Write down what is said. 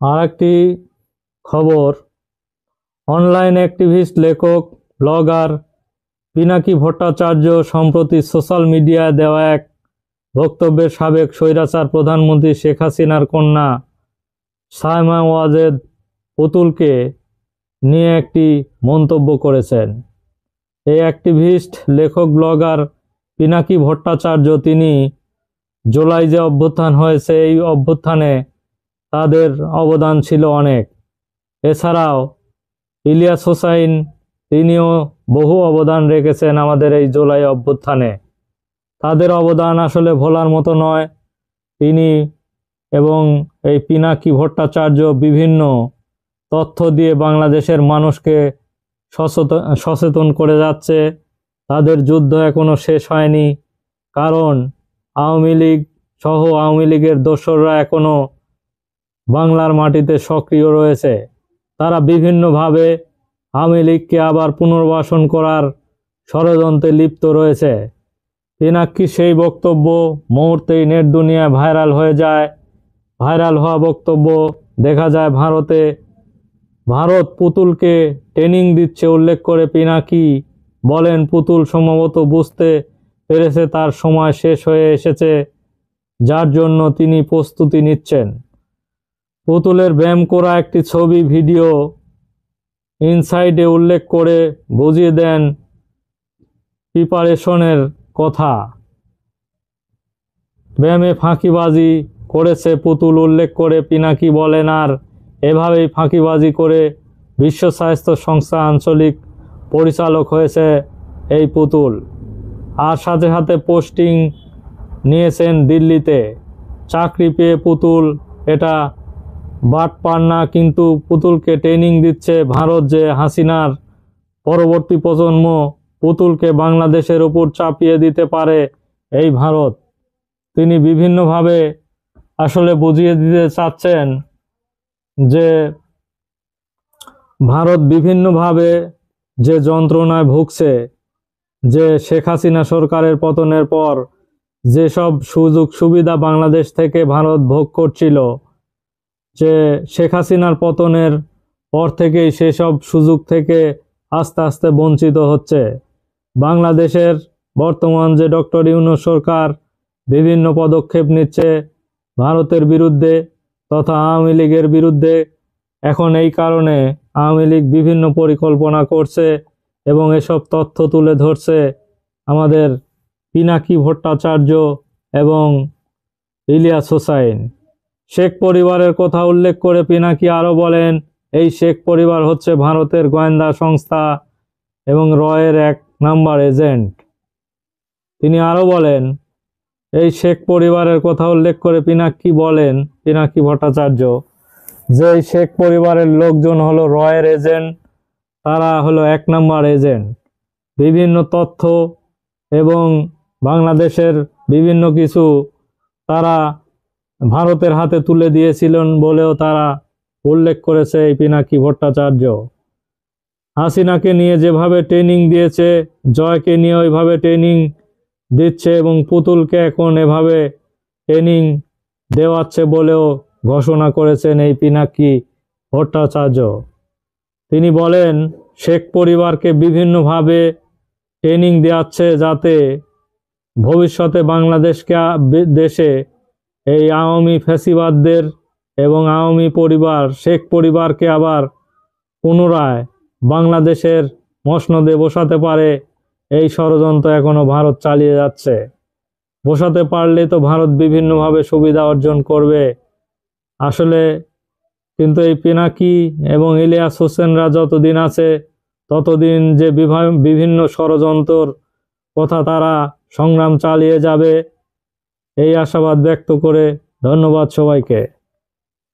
আরেকটি খবর, online activist লেখক ব্লগার পিনাকি ভট্টাচার্য সম্প্রতি সোশ্যাল মিডিয়ায় দেওয়া এক বক্তব্যে সাবেক স্বৈরাচার প্রধানমন্ত্রী শেখ হাসিনার কন্যা সায়মা ওয়াজেদ পুতুলকে নিয়ে একটি মন্তব্য করেছেন। এই অ্যাক্টিভিস্ট লেখক ব্লগার পিনাকি ভট্টাচার্য তিনি জুলাই যে অভ্যুত্থান হয়েছে এই অভ্যুত্থানে তাদের অবদান ছিল অনেক। এছাড়াও ইলিয়াস হোসাইন তিনিও বহু অবদান রেখেছেন আমাদের এই জুলাই অভ্যুত্থানে। তাদের অবদান আসলে ভোলার মতো নয়। তিনি এবং এই পিনাকি ভট্টাচার্য বিভিন্ন তথ্য দিয়ে বাংলাদেশের মানুষকে সচেতন করে যাচ্ছে। তাদের যুদ্ধ এখনো শেষ হয়নি, কারণ আওয়ামী লীগ সহ আওয়ামী লীগের দোসররা এখনো বাংলার মাটিতে সক্রিয় রয়েছে। তারা বিভিন্নভাবে আওয়ামী লীগকে আবার পুনর্বাসন করার ষড়যন্ত্রে লিপ্ত রয়েছে। পিনাকি সেই বক্তব্য মুহূর্তেই নেট দুনিয়ায় ভাইরাল হয়ে যায়। ভাইরাল হওয়া বক্তব্য দেখা যায় ভারত পুতুলকে ট্রেনিং দিচ্ছে উল্লেখ করে পিনাকি বলেন, পুতুল সম্ভবত বুঝতে পেরেছে তার সময় শেষ হয়ে এসেছে, যার জন্য তিনি প্রস্তুতি নিচ্ছেন। পুতুলের ব্যায়াম করা একটি ছবি ভিডিও ইনসাইডে উল্লেখ করে বুঝিয়ে দেন প্রিপারেশনের কথা। ব্যায়ামে ফাঁকিবাজি করেছে পুতুল উল্লেখ করে পিনাকি বলেন, আর এভাবেই ফাঁকিবাজি করে বিশ্ব স্বাস্থ্য সংস্থা আঞ্চলিক পরিচালক হয়েছে এই পুতুল। আর সাথে সাথে পোস্টিং নিয়েছেন দিল্লিতে। চাকরি পেয়ে পুতুল এটা বাটপার না, কিন্তু পুতুলকে ট্রেনিং দিচ্ছে ভারত, যে হাসিনার পরবর্তী প্রজন্ম পুতুলকে বাংলাদেশের উপর চাপিয়ে দিতে পারে এই ভারত। তিনি বিভিন্নভাবে আসলে বুঝিয়ে দিতে চাচ্ছেন যে ভারত বিভিন্নভাবে যে যন্ত্রণায় ভুগছে, যে শেখ হাসিনা সরকারের পতনের পর যেসব সুযোগ সুবিধা বাংলাদেশ থেকে ভারত ভোগ করছিল, যে শেখ হাসিনার পতনের পর থেকেই সেসব সুযোগ থেকে আস্তে আস্তে বঞ্চিত হচ্ছে। বাংলাদেশের বর্তমান যে ডক্টর ইউনূস সরকার বিভিন্ন পদক্ষেপ নিচ্ছে ভারতের বিরুদ্ধে তথা আওয়ামী লীগের বিরুদ্ধে। এখন এই কারণে আওয়ামী লীগ বিভিন্ন পরিকল্পনা করছে এবং এসব তথ্য তুলে ধরছে আমাদের পিনাকি ভট্টাচার্য এবং ইলিয়াস হোসাইন। শেখ পরিবারের কথা উল্লেখ করে পিনাকি আরও বলেন, এই শেখ পরিবার হচ্ছে ভারতের গোয়েন্দা সংস্থা এবং রয়ের 1 নাম্বার এজেন্ট। তিনি আরও বলেন, এই শেখ পরিবারের কথা উল্লেখ করে পিনাকি ভট্টাচার্য যে এই শেখ পরিবারের লোকজন হলো রয়ের এজেন্ট, তারা হলো 1 নাম্বার এজেন্ট। বিভিন্ন তথ্য এবং বাংলাদেশের বিভিন্ন কিছু তারা ভারতের হাতে তুলে দিয়েছিলেন বলেও তারা উল্লেখ করেছে এই পিনাকি ভট্টাচার্য। হাসিনাকে নিয়ে যেভাবে ট্রেনিং দিয়েছে, জয়কে নিয়ে ওইভাবে ট্রেনিং দিচ্ছে এবং পুতুলকে এখন এভাবে ট্রেনিং দেওয়াচ্ছে বলেও ঘোষণা করেছেন এই পিনাকি ভট্টাচার্য। তিনি বলেন, শেখ পরিবারকে বিভিন্নভাবে ট্রেনিং দেওয়াচ্ছে যাতে ভবিষ্যতে দেশে এই আওয়ামী ফ্যাসিবাদদের এবং আওয়ামী পরিবার শেখ পরিবারকে আবার পুনরায় বাংলাদেশের মসনদে বসাতে পারে, এই ষড়যন্ত্র এখনো ভারত চালিয়ে যাচ্ছে। বসাতে পারলে তো ভারত বিভিন্নভাবে সুবিধা অর্জন করবে আসলে। কিন্তু এই পিনাকি এবং ইলিয়াস হোসেনরা যতদিন আছে ততদিন যে বিভিন্ন ষড়যন্ত্রর কথা তারা সংগ্রাম চালিয়ে যাবে, এই আশাবাদ ব্যক্ত করে ধন্যবাদ সবাইকে।